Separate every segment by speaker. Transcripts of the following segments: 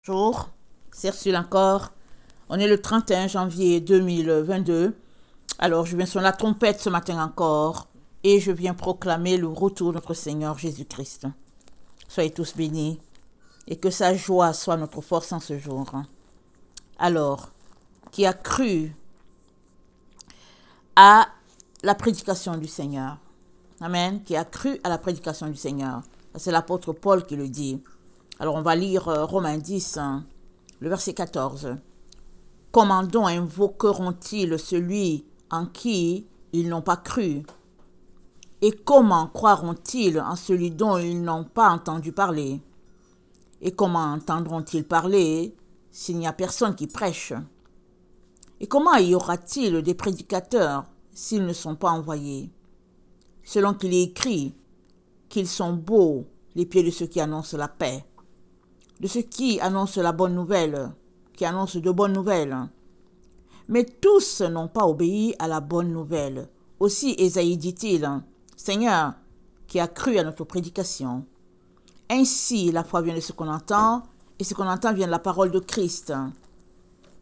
Speaker 1: Bonjour, c'est Ursule encore. On est le 31 janvier 2022. Alors, je viens sur la trompette ce matin encore et je viens proclamer le retour de notre Seigneur Jésus-Christ. Soyez tous bénis et que sa joie soit notre force en ce jour. Alors, qui a cru à la prédication du Seigneur? Amen. Qui a cru à la prédication du Seigneur? C'est l'apôtre Paul qui le dit. Alors, on va lire Romains 10, le verset 14. Comment donc invoqueront-ils celui en qui ils n'ont pas cru? Et comment croiront-ils en celui dont ils n'ont pas entendu parler? Et comment entendront-ils parler s'il n'y a personne qui prêche? Et comment y aura-t-il des prédicateurs s'ils ne sont pas envoyés? Selon qu'il est écrit qu'ils sont beaux les pieds de ceux qui annoncent la paix, de ceux qui annoncent la bonne nouvelle, qui annoncent de bonnes nouvelles. Mais tous n'ont pas obéi à la bonne nouvelle. Aussi Ésaïe dit-il, Seigneur, qui a cru à notre prédication. Ainsi, la foi vient de ce qu'on entend, et ce qu'on entend vient de la parole de Christ.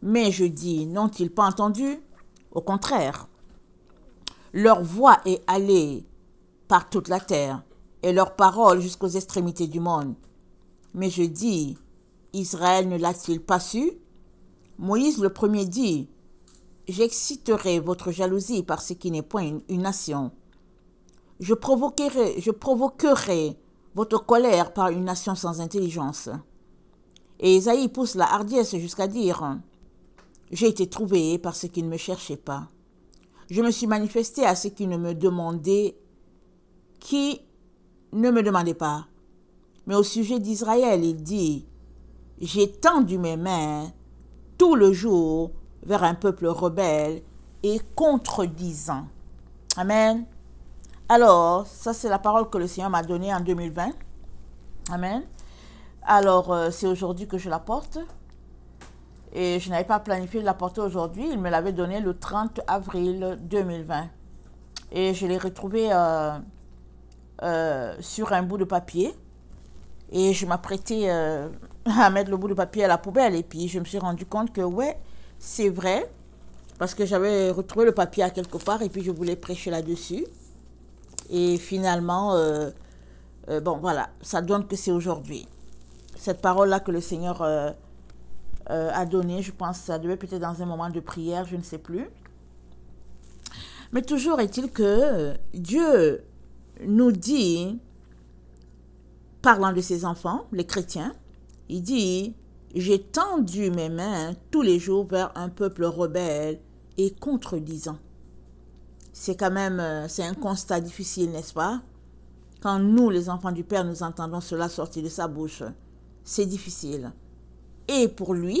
Speaker 1: Mais je dis, n'ont-ils pas entendu? Au contraire, leur voix est allée par toute la terre, et leur parole jusqu'aux extrémités du monde. Mais je dis, Israël ne l'a-t-il pas su? Moïse le premier dit, j'exciterai votre jalousie par ce qui n'est point une nation. Je provoquerai votre colère par une nation sans intelligence. Et Ésaïe pousse la hardiesse jusqu'à dire, j'ai été trouvé par ceux qui ne me cherchaient pas. Je me suis manifesté à ceux qui ne me demandaient pas. Mais au sujet d'Israël, il dit, j'ai tendu mes mains tout le jour vers un peuple rebelle et contredisant. Amen. Alors, ça c'est la parole que le Seigneur m'a donnée en 2020. Amen. Alors, c'est aujourd'hui que je la porte. Et je n'avais pas planifié de la porter aujourd'hui. Il me l'avait donnée le 30 avril 2020. Et je l'ai retrouvée sur un bout de papier. Et je m'apprêtais à mettre le bout de papier à la poubelle. Et puis, je me suis rendu compte que, ouais, c'est vrai. Parce que j'avais retrouvé le papier à quelque part et puis je voulais prêcher là-dessus. Et finalement, bon, voilà, ça donne que c'est aujourd'hui. Cette parole-là que le Seigneur a donnée, je pense que ça devait peut-être dans un moment de prière, je ne sais plus. Mais toujours est-il que Dieu nous dit, parlant de ses enfants, les chrétiens, il dit, j'ai tendu mes mains tous les jours vers un peuple rebelle et contredisant. C'est quand même, c'est un constat difficile, n'est-ce pas? Quand nous, les enfants du Père, nous entendons cela sortir de sa bouche, c'est difficile. Et pour lui,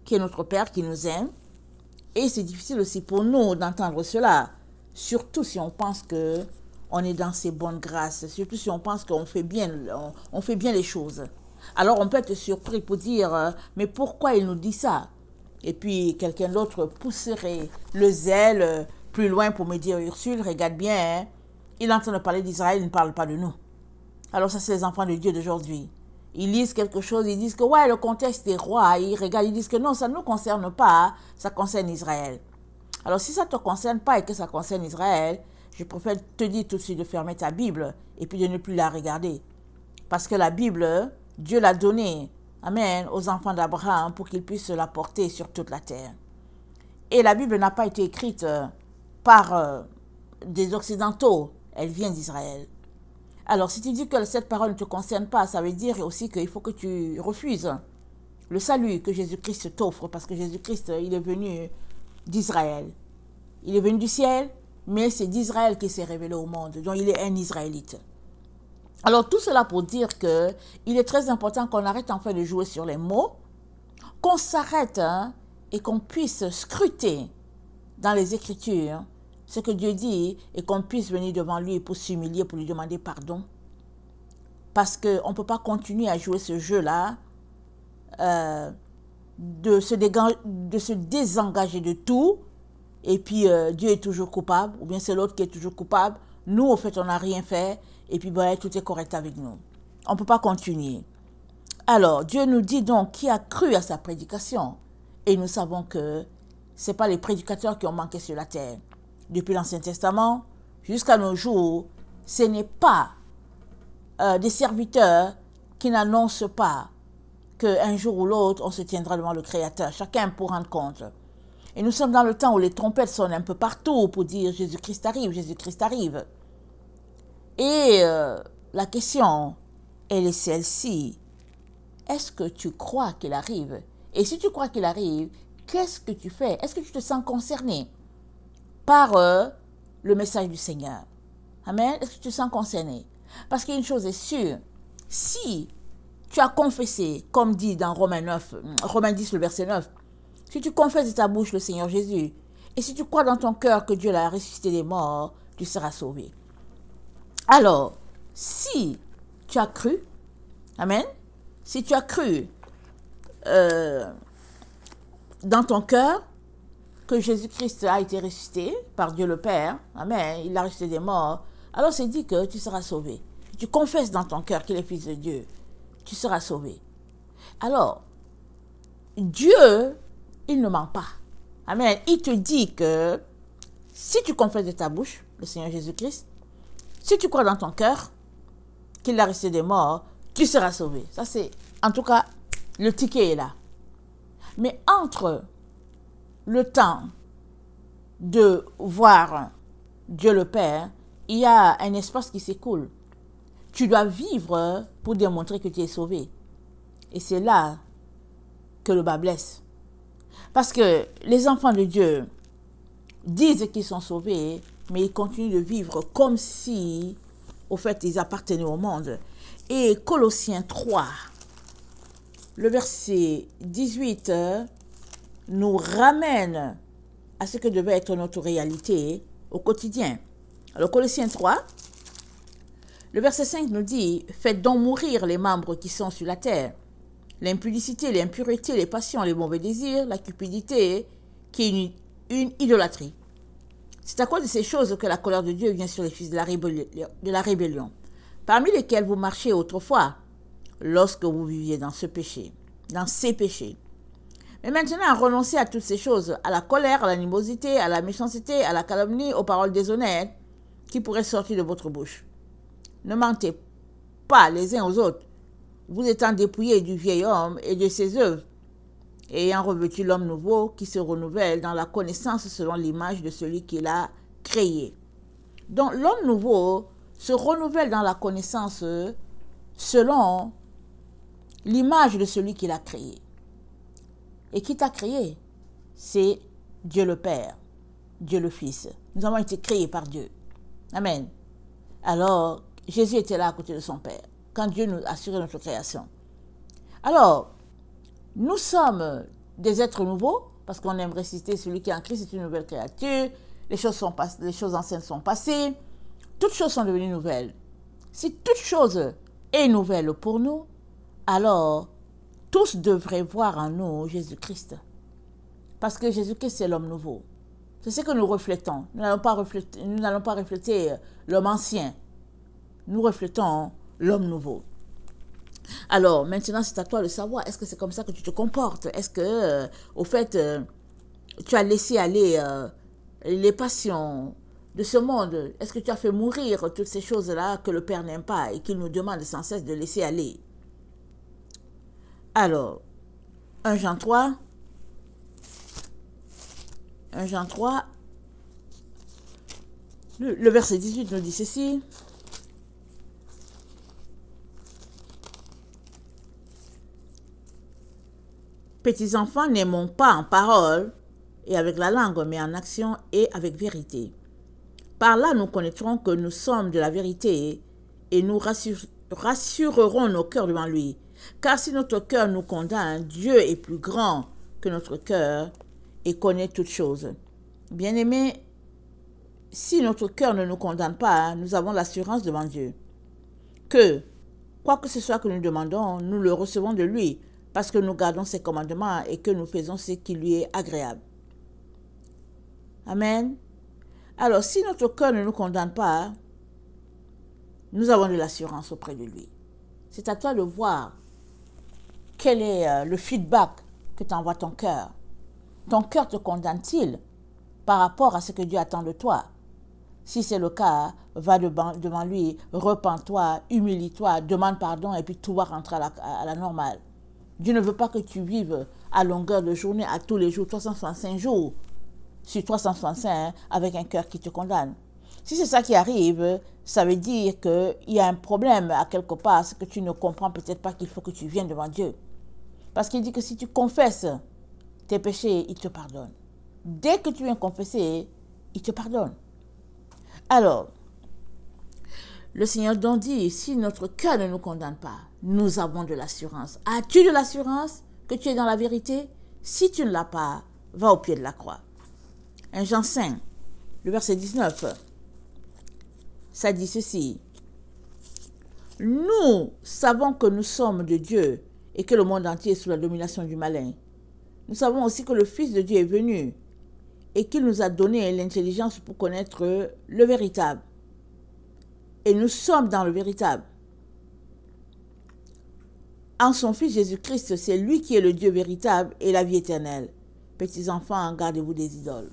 Speaker 1: qui est notre Père, qui nous aime, et c'est difficile aussi pour nous d'entendre cela, surtout si on pense que on est dans ses bonnes grâces, surtout si on pense qu'on fait bien, on fait bien les choses. Alors on peut être surpris pour dire, mais pourquoi il nous dit ça? Et puis quelqu'un d'autre pousserait le zèle plus loin pour me dire, Ursule, regarde bien, hein, il est en train de parler d'Israël, il ne parle pas de nous. Alors ça, c'est les enfants de Dieu d'aujourd'hui. Ils lisent quelque chose, ils disent que ouais, le contexte est roi, ils regardent, ils disent que non, ça ne nous concerne pas, ça concerne Israël. Alors si ça ne te concerne pas et que ça concerne Israël, je préfère te dire tout de suite de fermer ta Bible et puis de ne plus la regarder. Parce que la Bible, Dieu l'a donnée, amen, aux enfants d'Abraham pour qu'ils puissent la porter sur toute la terre. Et la Bible n'a pas été écrite par des Occidentaux, elle vient d'Israël. Alors, si tu dis que cette parole ne te concerne pas, ça veut dire aussi qu'il faut que tu refuses le salut que Jésus-Christ t'offre, parce que Jésus-Christ, il est venu d'Israël. Il est venu du ciel, mais c'est d'Israël qu'il s'est révélé au monde, donc il est un Israélite. Alors, tout cela pour dire qu'il est très important qu'on arrête enfin de jouer sur les mots, qu'on s'arrête et qu'on puisse scruter dans les Écritures ce que Dieu dit et qu'on puisse venir devant lui pour s'humilier, pour lui demander pardon. Parce qu'on ne peut pas continuer à jouer ce jeu-là, de se désengager de tout, et puis Dieu est toujours coupable, ou bien c'est l'autre qui est toujours coupable. Nous, au fait, on n'a rien fait, et puis tout est correct avec nous. On ne peut pas continuer. Alors, Dieu nous dit donc qui a cru à sa prédication. Et nous savons que ce n'est pas les prédicateurs qui ont manqué sur la terre. Depuis l'Ancien Testament jusqu'à nos jours, ce n'est pas des serviteurs qui n'annoncent pas qu'un jour ou l'autre, on se tiendra devant le Créateur. Chacun pour rendre compte. Et nous sommes dans le temps où les trompettes sonnent un peu partout pour dire Jésus-Christ arrive, Jésus-Christ arrive. Et la question, elle est celle-ci. Est-ce que tu crois qu'il arrive? Et si tu crois qu'il arrive, qu'est-ce que tu fais? Est-ce que tu te sens concerné par le message du Seigneur? Amen. Est-ce que tu te sens concerné? Parce qu'une chose est sûre, si tu as confessé, comme dit dans Romains 10, le verset 9, si tu confesses de ta bouche le Seigneur Jésus, et si tu crois dans ton cœur que Dieu l'a ressuscité des morts, tu seras sauvé. Alors, si tu as cru, amen, si tu as cru dans ton cœur que Jésus-Christ a été ressuscité par Dieu le Père, amen, il a ressuscité des morts, alors c'est dit que tu seras sauvé. Si tu confesses dans ton cœur qu'il est fils de Dieu, tu seras sauvé. Alors, Dieu, il ne ment pas. Amen. Il te dit que si tu confesses de ta bouche le Seigneur Jésus-Christ, si tu crois dans ton cœur qu'il a ressuscité des morts, tu seras sauvé. Ça c'est, en tout cas, le ticket est là. Mais entre le temps de voir Dieu le Père, il y a un espace qui s'écoule. Tu dois vivre pour démontrer que tu es sauvé. Et c'est là que le bas blesse. Parce que les enfants de Dieu disent qu'ils sont sauvés, mais ils continuent de vivre comme si, au fait, ils appartenaient au monde. Et Colossiens 3, le verset 18, nous ramène à ce que devait être notre réalité au quotidien. Alors, Colossiens 3, le verset 5 nous dit « Faites donc mourir les membres qui sont sur la terre, l'impudicité, l'impureté, les passions, les mauvais désirs, la cupidité, qui est une idolâtrie. C'est à cause de ces choses que la colère de Dieu vient sur les fils de la rébellion, parmi lesquels vous marchiez autrefois, lorsque vous viviez dans ce péché, dans ces péchés. Mais maintenant, renoncez à toutes ces choses, à la colère, à l'animosité, à la méchanceté, à la calomnie, aux paroles déshonnêtes qui pourraient sortir de votre bouche. Ne mentez pas les uns aux autres, vous étant dépouillés du vieil homme et de ses œuvres, et ayant revêtu l'homme nouveau qui se renouvelle dans la connaissance selon l'image de celui qui l'a créé. Donc l'homme nouveau se renouvelle dans la connaissance selon l'image de celui qui l'a créé. Et qui t'a créé? C'est Dieu le Père, Dieu le Fils. Nous avons été créés par Dieu. Amen. Alors, Jésus était là à côté de son Père, quand Dieu nous assurait notre création. Alors, nous sommes des êtres nouveaux, parce qu'on aimerait citer celui qui est en Christ, c'est une nouvelle créature, les choses anciennes sont passées, toutes choses sont devenues nouvelles. Si toute chose est nouvelle pour nous, alors tous devraient voir en nous Jésus-Christ. Parce que Jésus-Christ, c'est l'homme nouveau. C'est ce que nous reflétons. Nous n'allons pas refléter l'homme ancien. Nous reflétons l'homme nouveau. Alors, maintenant, c'est à toi de savoir, est-ce que c'est comme ça que tu te comportes? Est-ce que, au fait, tu as laissé aller les passions de ce monde? Est-ce que tu as fait mourir toutes ces choses-là que le Père n'aime pas et qu'il nous demande sans cesse de laisser aller? Alors, 1 Jean 3, le verset 18 nous dit ceci. Petits enfants, n'aimons pas en parole et avec la langue, mais en action et avec vérité. Par là, nous connaîtrons que nous sommes de la vérité et nous rassurerons nos cœurs devant lui. Car si notre cœur nous condamne, Dieu est plus grand que notre cœur et connaît toutes choses. Bien-aimés, si notre cœur ne nous condamne pas, nous avons l'assurance devant Dieu que, quoi que ce soit que nous demandons, nous le recevons de lui, parce que nous gardons ses commandements et que nous faisons ce qui lui est agréable. Amen. Alors, si notre cœur ne nous condamne pas, nous avons de l'assurance auprès de lui. C'est à toi de voir quel est le feedback que t'envoie ton cœur? Ton cœur te condamne-t-il par rapport à ce que Dieu attend de toi? Si c'est le cas, va devant lui, repens-toi, humilie-toi, demande pardon et puis tout va rentrer à la normale. Dieu ne veut pas que tu vives à longueur de journée, à tous les jours, 365 jours, sur 365, avec un cœur qui te condamne. Si c'est ça qui arrive, ça veut dire qu'il y a un problème à quelque part, c'est que tu ne comprends peut-être pas qu'il faut que tu viennes devant Dieu. Parce qu'il dit que si tu confesses tes péchés, il te pardonne. Dès que tu viens confesser, il te pardonne. Alors, le Seigneur donc dit, si notre cœur ne nous condamne pas, nous avons de l'assurance. As-tu de l'assurance que tu es dans la vérité? Si tu ne l'as pas, va au pied de la croix. 1 Jean 5, le verset 19, ça dit ceci. Nous savons que nous sommes de Dieu et que le monde entier est sous la domination du malin. Nous savons aussi que le Fils de Dieu est venu et qu'il nous a donné l'intelligence pour connaître le véritable. Et nous sommes dans le véritable. En son Fils Jésus-Christ, c'est lui qui est le Dieu véritable et la vie éternelle. Petits enfants, gardez-vous des idoles.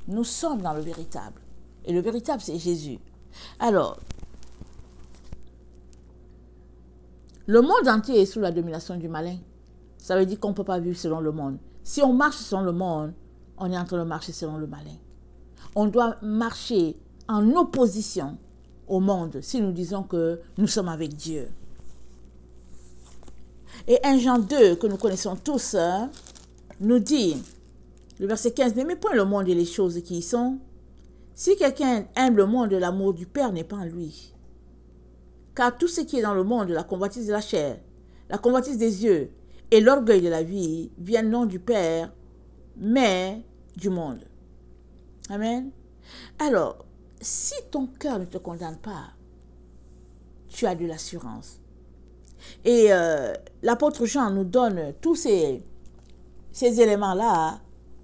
Speaker 1: Nous sommes dans le véritable. Et le véritable, c'est Jésus. Alors, le monde entier est sous la domination du malin. Ça veut dire qu'on ne peut pas vivre selon le monde. Si on marche selon le monde, on est en train de marcher selon le malin. On doit marcher en opposition au monde si nous disons que nous sommes avec Dieu. Et 1 Jean 2, que nous connaissons tous, nous dit, le verset 15, n'aimez point le monde et les choses qui y sont. Si quelqu'un aime le monde, l'amour du Père n'est pas en lui. Car tout ce qui est dans le monde, la convoitise de la chair, la convoitise des yeux et l'orgueil de la vie, viennent non du Père, mais du monde. Amen. Alors, si ton cœur ne te condamne pas, tu as de l'assurance. Et l'apôtre Jean nous donne tous ces éléments-là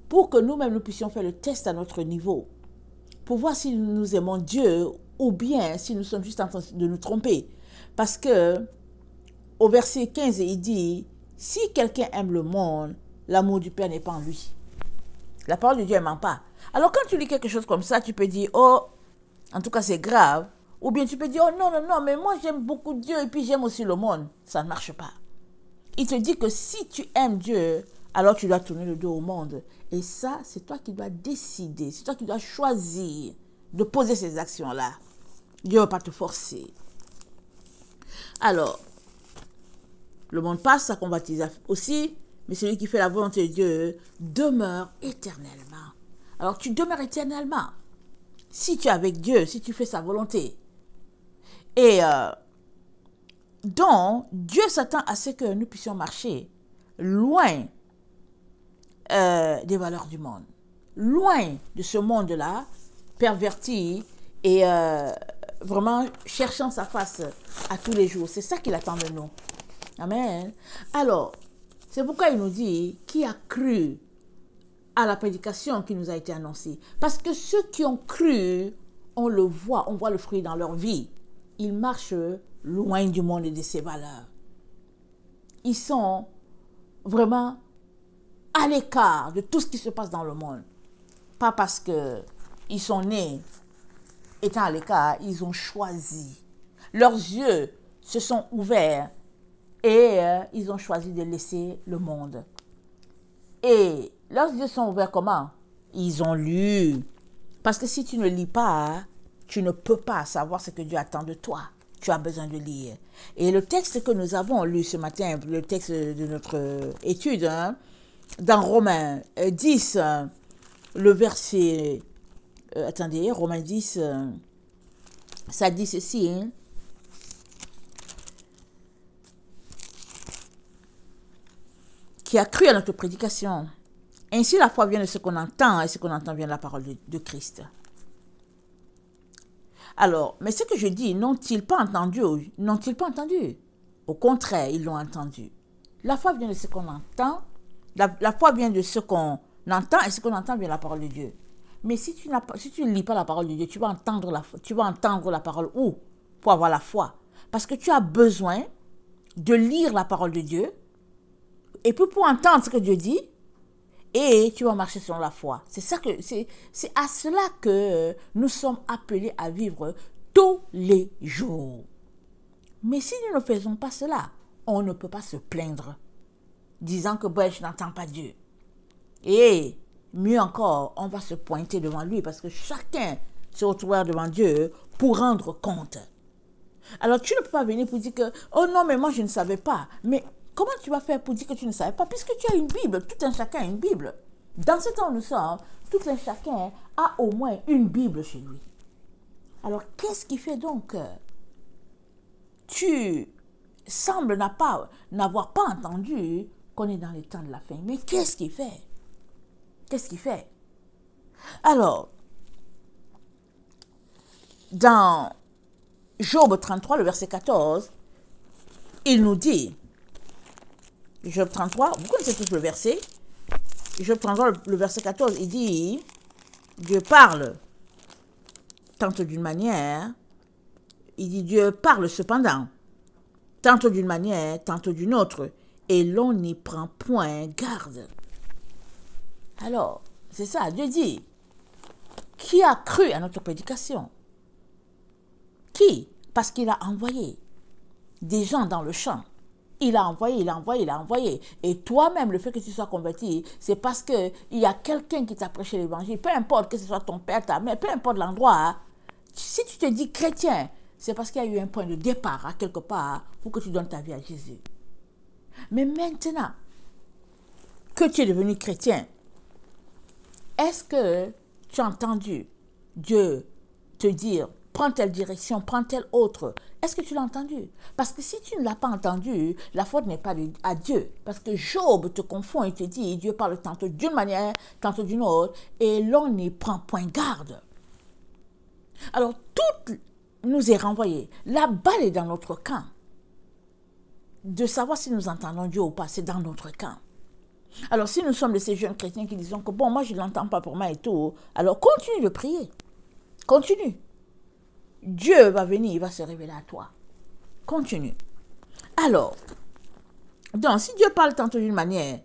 Speaker 1: pour que nous-mêmes nous puissions faire le test à notre niveau, pour voir si nous aimons Dieu ou bien si nous sommes juste en train de nous tromper. Parce que au verset 15, il dit, si quelqu'un aime le monde, l'amour du Père n'est pas en lui. La parole de Dieu ne ment pas. Alors quand tu lis quelque chose comme ça, tu peux dire, oh, en tout cas c'est grave. Ou bien tu peux dire, oh non, non, non, mais moi j'aime beaucoup Dieu et puis j'aime aussi le monde. Ça ne marche pas. Il te dit que si tu aimes Dieu, alors tu dois tourner le dos au monde. Et ça, c'est toi qui dois décider. C'est toi qui dois choisir de poser ces actions-là. Dieu ne va pas te forcer. Alors, le monde passe, ça combattise aussi, mais celui qui fait la volonté de Dieu demeure éternellement. Alors, tu demeures éternellement. Si tu es avec Dieu, si tu fais sa volonté. Et donc, Dieu s'attend à ce que nous puissions marcher loin des valeurs du monde. Loin de ce monde-là, perverti et vraiment cherchant sa face à tous les jours. C'est ça qu'il attend de nous. Amen. Alors, c'est pourquoi il nous dit qui a cru à la prédication qui nous a été annoncée. Parce que ceux qui ont cru, on le voit, on voit le fruit dans leur vie. Ils marchent loin du monde et de ses valeurs. Ils sont vraiment à l'écart de tout ce qui se passe dans le monde. Pas parce qu'ils sont nés étant à l'écart, ils ont choisi. Leurs yeux se sont ouverts et ils ont choisi de laisser le monde. Et leurs yeux sont ouverts comment? Ils ont lu. Parce que si tu ne lis pas, tu ne peux pas savoir ce que Dieu attend de toi. Tu as besoin de lire. Et le texte que nous avons lu ce matin, le texte de notre étude, hein, dans Romains 10, le verset... attendez, Romains 10, ça dit ceci, hein, qui a cru à notre prédication. Ainsi, la foi vient de ce qu'on entend, et ce qu'on entend vient de la parole de Christ. Alors, mais ce que je dis, n'ont-ils pas entendu? N'ont-ils pas entendu? Au contraire, ils l'ont entendu. La foi vient de ce qu'on entend, la foi vient de ce qu'on entend, et ce qu'on entend vient de la parole de Dieu. Mais si tu ne lis pas la parole de Dieu, tu vas entendre la parole où? Pour avoir la foi. Parce que tu as besoin de lire la parole de Dieu, Et puis pour entendre ce que Dieu dit, et tu vas marcher selon la foi. C'est à cela que nous sommes appelés à vivre tous les jours. Mais si nous ne faisons pas cela, on ne peut pas se plaindre, disant que je n'entends pas Dieu. Et mieux encore, on va se pointer devant lui parce que chacun se retrouvera devant Dieu pour rendre compte. Alors tu ne peux pas venir pour dire que oh non mais moi je ne savais pas. Mais comment tu vas faire pour dire que tu ne savais pas puisque tu as une Bible, tout un chacun a une Bible. Dans ce temps où nous sommes, tout un chacun a au moins une Bible chez lui. Alors qu'est-ce qui fait donc que tu sembles n'avoir pas entendu qu'on est dans les temps de la fin? Mais qu'est-ce qui fait? Qu'est-ce qui fait? Alors, dans Job 33, le verset 14, il nous dit, Job 33, vous connaissez tous le verset, Job 33, le verset 14, il dit, Dieu parle tantôt d'une manière, il dit Dieu parle cependant, tantôt d'une manière, tantôt d'une autre, et l'on n'y prend point garde. Alors, c'est ça, Dieu dit, qui a cru à notre prédication? Qui? Parce qu'il a envoyé des gens dans le champ. Il a envoyé. Et toi-même, le fait que tu sois converti, c'est parce qu'il y a quelqu'un qui t'a prêché l'évangile. Peu importe que ce soit ton père, ta mère, peu importe l'endroit. Hein, si tu te dis chrétien, c'est parce qu'il y a eu un point de départ, hein, quelque part, pour que tu donnes ta vie à Jésus. Mais maintenant que tu es devenu chrétien, est-ce que tu as entendu Dieu te dire prends telle direction, prends telle autre? Est-ce que tu l'as entendu? Parce que si tu ne l'as pas entendu, la faute n'est pas à Dieu. Parce que Job te confond et te dit, Dieu parle tantôt d'une manière, tantôt d'une autre, et l'on n'y prend point garde. Alors, tout nous est renvoyé. La balle est dans notre camp. De savoir si nous entendons Dieu ou pas, c'est dans notre camp. Alors, si nous sommes de ces jeunes chrétiens qui disent que bon, moi je ne l'entends pas pour moi et tout, alors continue de prier. Continue. Dieu va venir, il va se révéler à toi. Continue. Alors, donc, si Dieu parle tantôt d'une manière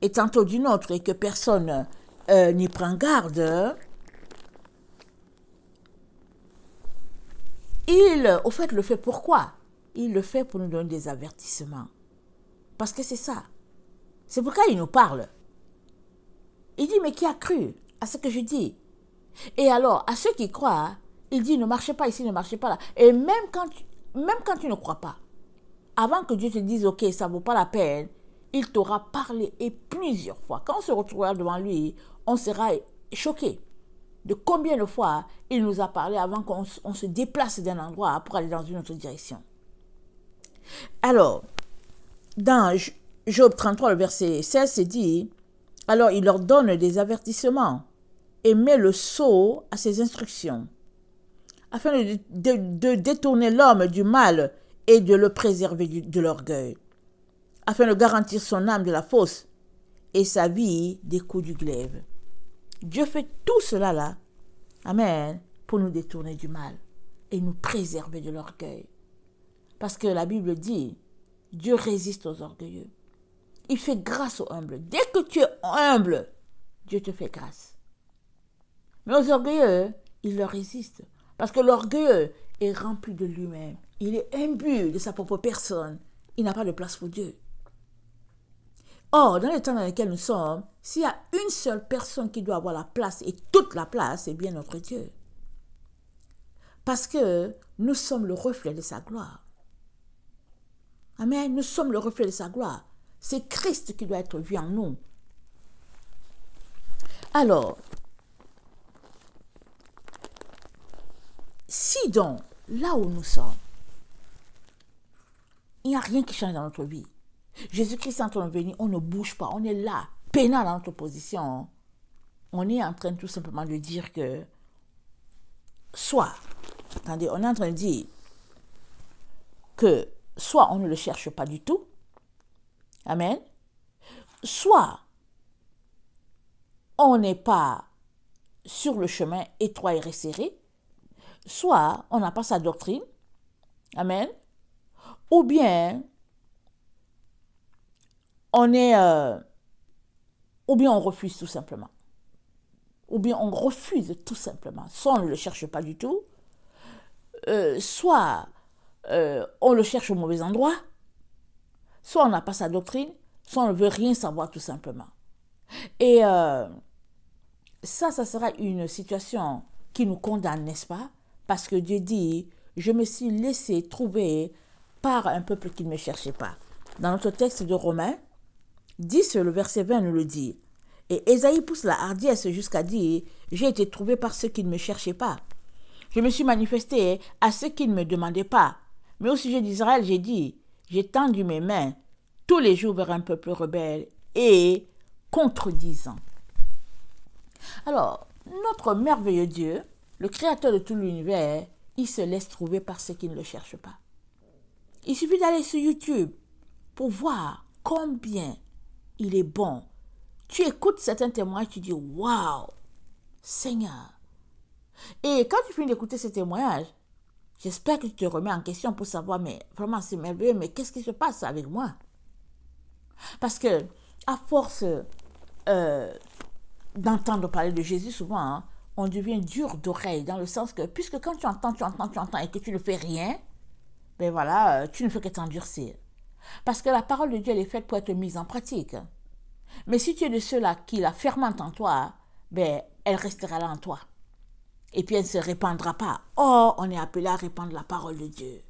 Speaker 1: et tantôt d'une autre et que personne n'y prend garde, au fait, le fait pourquoi? Il le fait pour nous donner des avertissements. Parce que c'est ça. C'est pourquoi il nous parle. Il dit, mais qui a cru à ce que je dis? Et alors, à ceux qui croient, il dit, ne marchez pas ici, ne marchez pas là. Et même quand tu ne crois pas, avant que Dieu te dise, ok, ça ne vaut pas la peine, il t'aura parlé et plusieurs fois. Quand on se retrouvera devant lui, on sera choqué de combien de fois il nous a parlé avant qu'on se déplace d'un endroit pour aller dans une autre direction. Alors, dans Job 33, le verset 16, c'est dit, alors il leur donne des avertissements et met le sceau à ses instructions, afin de détourner l'homme du mal et de le préserver de l'orgueil, afin de garantir son âme de la fausse et sa vie des coups du glaive. Dieu fait tout cela là, amen, pour nous détourner du mal et nous préserver de l'orgueil. Parce que la Bible dit, Dieu résiste aux orgueilleux. Il fait grâce aux humbles. Dès que tu es humble, Dieu te fait grâce. Mais aux orgueilleux, il leur résiste. Parce que l'orgueilleux est rempli de lui-même. Il est imbu de sa propre personne. Il n'a pas de place pour Dieu. Or, dans les temps dans lesquels nous sommes, s'il y a une seule personne qui doit avoir la place et toute la place, c'est bien notre Dieu. Parce que nous sommes le reflet de sa gloire. Amen. Nous sommes le reflet de sa gloire. C'est Christ qui doit être vu en nous. Alors, si donc, là où nous sommes, il n'y a rien qui change dans notre vie. Jésus-Christ est en train de venir, on ne bouge pas, on est là, peinant dans notre position. On est en train tout simplement de dire que, soit, attendez, on est en train de dire que soit on ne le cherche pas du tout, amen, soit on n'est pas sur le chemin étroit et resserré, soit on n'a pas sa doctrine, amen, ou bien on est... ou bien on refuse tout simplement. Ou bien on refuse tout simplement. Soit on ne le cherche pas du tout, soit on le cherche au mauvais endroit, soit on n'a pas sa doctrine, soit on ne veut rien savoir tout simplement. Et ça sera une situation qui nous condamne, n'est-ce pas? Parce que Dieu dit, je me suis laissé trouver par un peuple qui ne me cherchait pas. Dans notre texte de Romains 10, le verset 20 nous le dit. Et Ésaïe pousse la hardiesse jusqu'à dire, j'ai été trouvé par ceux qui ne me cherchaient pas. Je me suis manifesté à ceux qui ne me demandaient pas. Mais au sujet d'Israël, j'ai dit, j'ai tendu mes mains tous les jours vers un peuple rebelle et contredisant. Alors, notre merveilleux Dieu, le créateur de tout l'univers, il se laisse trouver par ceux qui ne le cherchent pas. Il suffit d'aller sur YouTube pour voir combien il est bon. Tu écoutes certains témoignages, tu dis « Waouh, Seigneur !» Et quand tu finis d'écouter ces témoignages, j'espère que tu te remets en question pour savoir, mais vraiment c'est merveilleux, mais qu'est-ce qui se passe avec moi? Parce que, à force d'entendre parler de Jésus, souvent, hein, on devient dur d'oreille, dans le sens que, puisque quand tu entends, et que tu ne fais rien, ben voilà, tu ne fais que t'endurcir. Parce que la parole de Dieu, elle est faite pour être mise en pratique. Mais si tu es de ceux-là qui la fermentent en toi, ben, elle restera là en toi. Et puis elle ne se répandra pas. Or, on est appelé à répandre la parole de Dieu.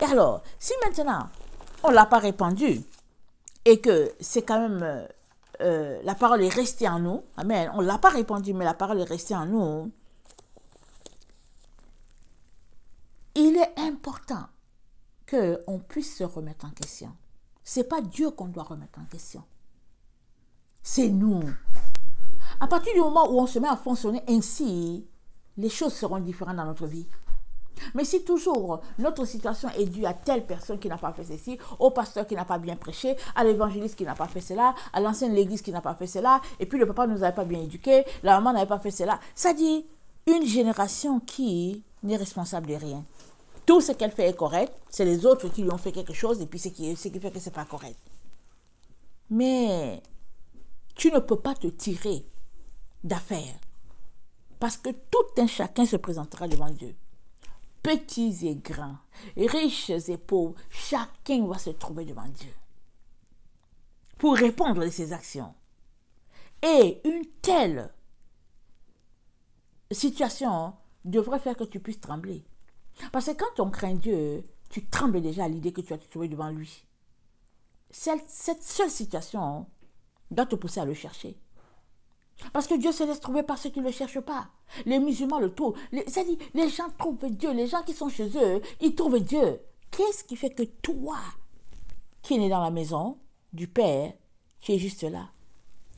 Speaker 1: Et alors, si maintenant, on ne l'a pas répandue, et que c'est quand même, la parole est restée en nous, amen, on ne l'a pas répandue, mais la parole est restée en nous, il est important qu'on puisse se remettre en question. Ce n'est pas Dieu qu'on doit remettre en question. C'est nous. À partir du moment où on se met à fonctionner ainsi, les choses seront différentes dans notre vie. Mais si toujours notre situation est due à telle personne qui n'a pas fait ceci, au pasteur qui n'a pas bien prêché, à l'évangéliste qui n'a pas fait cela, à l'ancienne de l'église qui n'a pas fait cela, et puis le papa ne nous avait pas bien éduqués, la maman n'avait pas fait cela, ça dit une génération qui n'est responsable de rien. Tout ce qu'elle fait est correct, c'est les autres qui lui ont fait quelque chose et puis ce qui fait que ce n'est pas correct. Mais tu ne peux pas te tirer d'affaire parce que tout un chacun se présentera devant Dieu. Petits et grands, riches et pauvres, chacun va se trouver devant Dieu pour répondre de ses actions. Et une telle situation devrait faire que tu puisses trembler. Parce que quand on craint Dieu, tu trembles déjà à l'idée que tu vas te trouver devant lui. Cette seule situation doit te pousser à le chercher. Parce que Dieu se laisse trouver par ceux qui ne le cherchent pas. Les musulmans le trouvent. Les gens trouvent Dieu. Les gens qui sont chez eux, ils trouvent Dieu. Qu'est-ce qui fait que toi, qui es né dans la maison du Père, tu es juste là,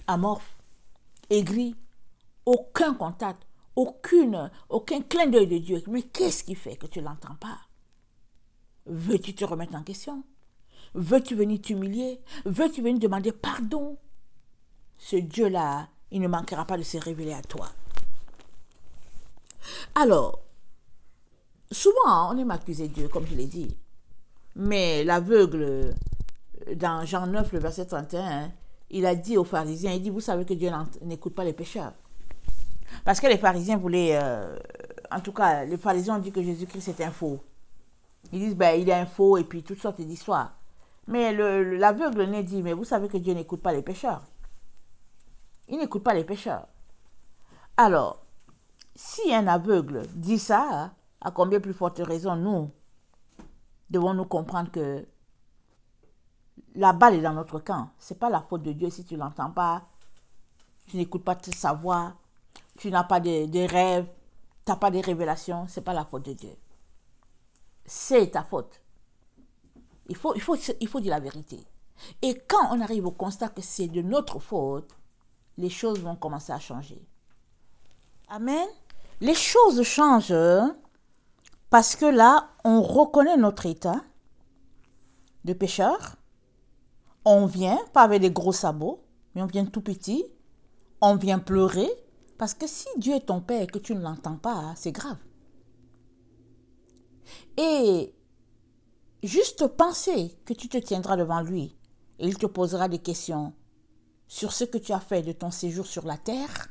Speaker 1: amorphe, aigri, aucun contact, aucun clin d'œil de Dieu. Mais qu'est-ce qui fait que tu ne l'entends pas? Veux-tu te remettre en question? Veux-tu venir t'humilier? Veux-tu venir demander pardon? Ce Dieu-là, il ne manquera pas de se révéler à toi. Alors, souvent, on aime accuser Dieu, comme je l'ai dit. Mais l'aveugle, dans Jean 9, le verset 31, il a dit aux pharisiens, il dit, vous savez que Dieu n'écoute pas les pécheurs. Parce que les pharisiens voulaient, en tout cas, les pharisiens ont dit que Jésus-Christ est un faux. Ils disent, ben, il est un faux, et puis toutes sortes d'histoires. Mais l'aveugle né dit, mais vous savez que Dieu n'écoute pas les pécheurs. Il n'écoute pas les pécheurs. Alors, si un aveugle dit ça, à combien plus forte raison nous devons-nous comprendre que la balle est dans notre camp. Ce n'est pas la faute de Dieu si tu ne l'entends pas, tu n'écoutes pas sa voix, tu n'as pas de rêves, tu n'as pas de révélations, ce n'est pas la faute de Dieu. C'est ta faute. Il faut dire la vérité. Et quand on arrive au constat que c'est de notre faute, les choses vont commencer à changer. Amen. Les choses changent parce que là, on reconnaît notre état de pécheur. On vient, pas avec des gros sabots, mais on vient tout petit. On vient pleurer. Parce que si Dieu est ton Père et que tu ne l'entends pas, c'est grave. Et juste penser que tu te tiendras devant lui et il te posera des questions sur ce que tu as fait de ton séjour sur la terre.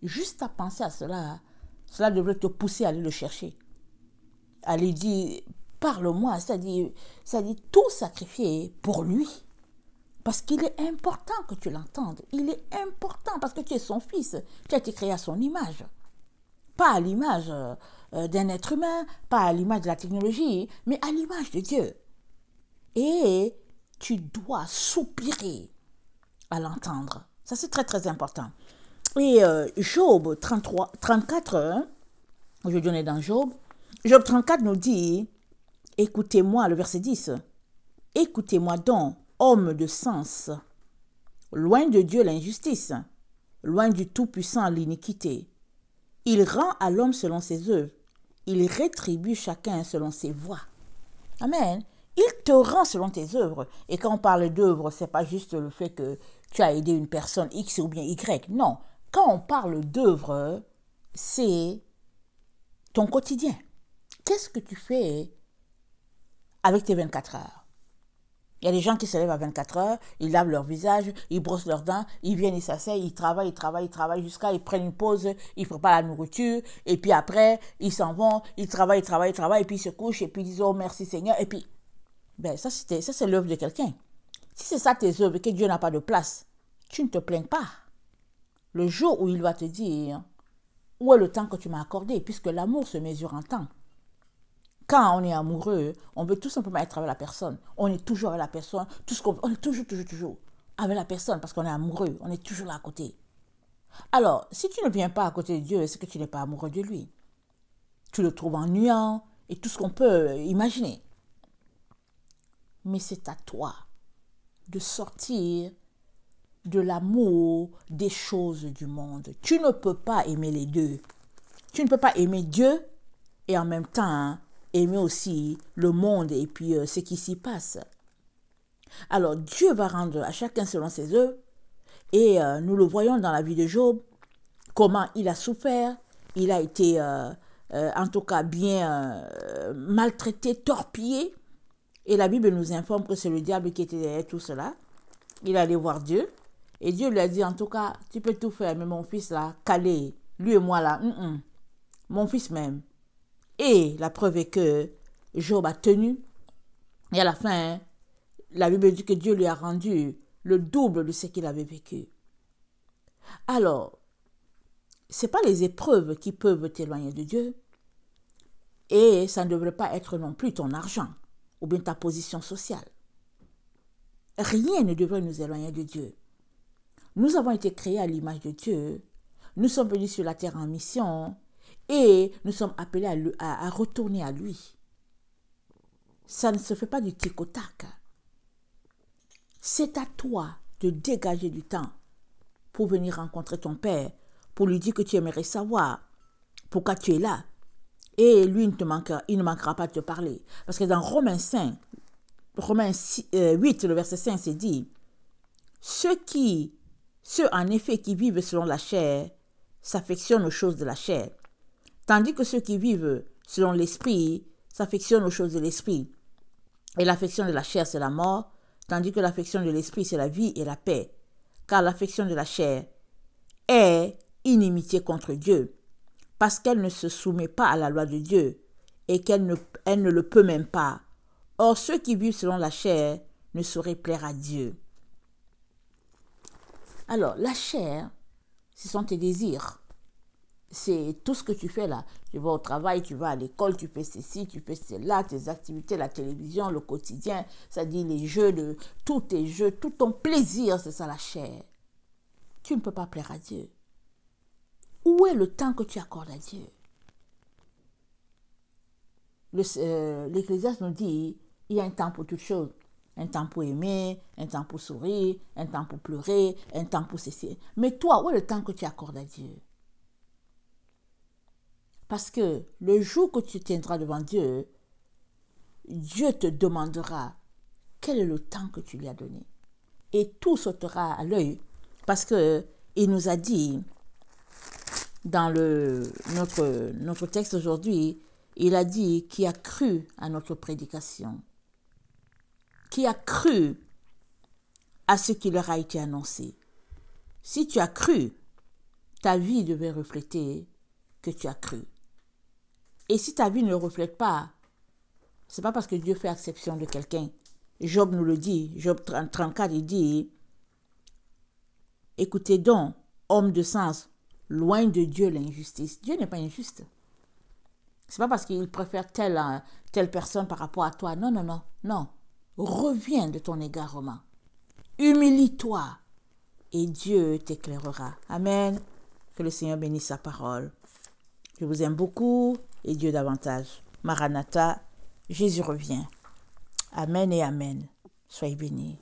Speaker 1: Juste à penser à cela, cela devrait te pousser à aller le chercher. À lui dire, parle-moi, c'est-à-dire tout sacrifier pour lui. Parce qu'il est important que tu l'entendes. Il est important parce que tu es son fils. Tu as été créé à son image. Pas à l'image d'un être humain, pas à l'image de la technologie, mais à l'image de Dieu. Et tu dois soupirer à l'entendre. Ça, c'est très, très important. Et Job 34, aujourd'hui on est dans Job. Job 34 nous dit, écoutez-moi, le verset 10, écoutez-moi donc, homme de sens, loin de Dieu l'injustice, loin du Tout-Puissant l'iniquité. Il rend à l'homme selon ses œuvres, il rétribue chacun selon ses voies. Amen. Il te rend selon tes œuvres. Et quand on parle d'œuvres, ce n'est pas juste le fait que tu as aidé une personne X ou bien Y. Non. Quand on parle d'œuvres, c'est ton quotidien. Qu'est-ce que tu fais avec tes 24 heures? Il y a des gens qui se lèvent à 24 heures, ils lavent leur visage, ils brossent leurs dents, ils viennent, ils s'asseyent, ils travaillent jusqu'à ils prennent une pause, ils préparent la nourriture, et puis après, ils s'en vont, ils travaillent, et puis ils se couchent, et puis ils disent, oh merci Seigneur, et puis, ça c'est l'œuvre de quelqu'un. Si c'est ça tes œuvres et que Dieu n'a pas de place, tu ne te plains pas. Le jour où il va te dire, où est le temps que tu m'as accordé, puisque l'amour se mesure en temps. Quand on est amoureux, on veut tout simplement être avec la personne. On est toujours avec la personne, on est toujours avec la personne parce qu'on est amoureux, on est toujours là à côté. Alors, si tu ne viens pas à côté de Dieu, c'est que tu n'es pas amoureux de lui. Tu le trouves ennuyant et tout ce qu'on peut imaginer. Mais c'est à toi de sortir de l'amour des choses du monde. Tu ne peux pas aimer les deux. Tu ne peux pas aimer Dieu et en même temps aimer aussi le monde et puis ce qui s'y passe. Alors Dieu va rendre à chacun selon ses œuvres et nous le voyons dans la vie de Job, comment il a souffert, il a été en tout cas bien maltraité, torpillé, et la Bible nous informe que c'est le diable qui était derrière tout cela. Il allait voir Dieu et Dieu lui a dit en tout cas tu peux tout faire mais mon fils là, calé, lui et moi là, mon fils même. Et la preuve est que Job a tenu. Et à la fin, la Bible dit que Dieu lui a rendu le double de ce qu'il avait vécu. Alors, ce n'est pas les épreuves qui peuvent t'éloigner de Dieu. Et ça ne devrait pas être non plus ton argent ou bien ta position sociale. Rien ne devrait nous éloigner de Dieu. Nous avons été créés à l'image de Dieu. Nous sommes venus sur la terre en mission. Et nous sommes appelés à retourner à lui. Ça ne se fait pas du tic au tac. C'est à toi de dégager du temps pour venir rencontrer ton Père, pour lui dire que tu aimerais savoir pourquoi tu es là. Et lui, il ne manquera pas de te parler. Parce que dans Romains 8, le verset 5, c'est dit, ceux en effet qui vivent selon la chair s'affectionnent aux choses de la chair. Tandis que ceux qui vivent selon l'esprit s'affectionnent aux choses de l'esprit. Et l'affection de la chair, c'est la mort, tandis que l'affection de l'esprit, c'est la vie et la paix. Car l'affection de la chair est inimitié contre Dieu, parce qu'elle ne se soumet pas à la loi de Dieu, et qu'elle ne le peut même pas. Or, ceux qui vivent selon la chair ne sauraient plaire à Dieu. Alors, la chair, ce sont tes désirs. C'est tout ce que tu fais là. Tu vas au travail, tu vas à l'école, tu fais ceci, tu fais cela, tes activités, la télévision, le quotidien, c'est-à-dire les jeux, tous tes jeux, tout ton plaisir, c'est ça la chair. Tu ne peux pas plaire à Dieu. Où est le temps que tu accordes à Dieu? L'Ecclésiaste nous dit, il y a un temps pour toutes choses. Un temps pour aimer, un temps pour sourire, un temps pour pleurer, un temps pour cesser. Mais toi, où est le temps que tu accordes à Dieu? Parce que le jour que tu tiendras devant Dieu, Dieu te demandera quel est le temps que tu lui as donné. Et tout sautera à l'œil parce qu'il nous a dit dans notre texte aujourd'hui, il a dit qui a cru à notre prédication, qui a cru à ce qui leur a été annoncé. Si tu as cru, ta vie devait refléter que tu as cru. Et si ta vie ne le reflète pas, c'est pas parce que Dieu fait exception de quelqu'un. Job nous le dit, Job 34, il dit, écoutez donc, homme de sens, loin de Dieu l'injustice. Dieu n'est pas injuste. C'est pas parce qu'il préfère telle personne par rapport à toi. Non, non, non, non. Reviens de ton égarement. Humilie-toi et Dieu t'éclairera. Amen. Que le Seigneur bénisse sa parole. Je vous aime beaucoup et Dieu davantage. Maranatha, Jésus revient. Amen et amen. Soyez bénis.